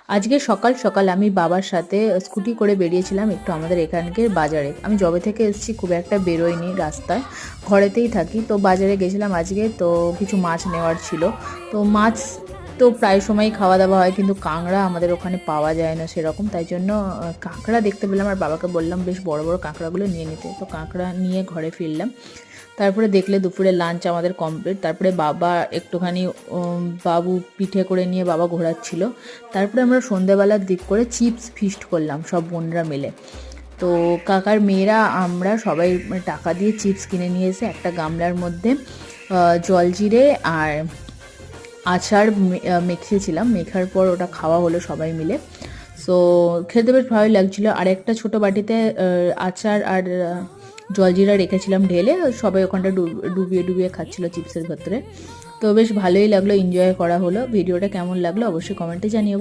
আজকে সকাল সকাল আমি বাবার সাথে স্কুটি করে বেরিয়েছিলাম একটু আমাদের এখানকার বাজারে। আমি যবে থেকে এসেছি খুব একটা বেরোইনি রাস্তায়, ঘরেতেই থাকি। তো বাজারে গেছিলাম আজকে, তো কিছু মাছ নেওয়ার ছিল। তো মাছ তো প্রায় সময়ই খাওয়া দাওয়া হয়, কিন্তু কাঁকড়া আমাদের ওখানে পাওয়া যায় না সেরকম, তাই জন্য কাঁকড়া দেখতে পেলাম আর বাবাকে বললাম বেশ বড় বড় কাঁকড়াগুলো নিয়ে নিতে। তো কাঁকড়া নিয়ে ঘরে ফিরলাম। তারপরে দেখলে দুপুরে লাঞ্চ আমাদের কমপ্লিট। তারপরে বাবা একটুখানি বাবু পিঠে করে নিয়ে বাবা ঘোরাচ্ছিল। তারপরে আমরা সন্ধেবেলার দিক করে চিপস ফিস্ট করলাম সব বোনরা মিলে। তো কাকার মেয়েরা আমরা সবাই টাকা দিয়ে চিপস কিনে নিয়ে এসে একটা গামলার মধ্যে জলজিরে আর আচার মেখেছিলাম। মেখার পর ওটা খাওয়া হলো সবাই মিলে। সো খেতে বেশ ভালোই লাগছিলো। আর একটা ছোটো বাটিতে আচার আর জলজিরা রেখেছিলাম ঢেলে, সবাই ওখানটা ডুবিয়ে ডুবিয়ে খাচ্ছিলো চিপসের ভেতরে। তো বেশ ভালোই লাগলো, এনজয় করা হলো। ভিডিওটা কেমন লাগলো অবশ্যই কমেন্টে জানিও।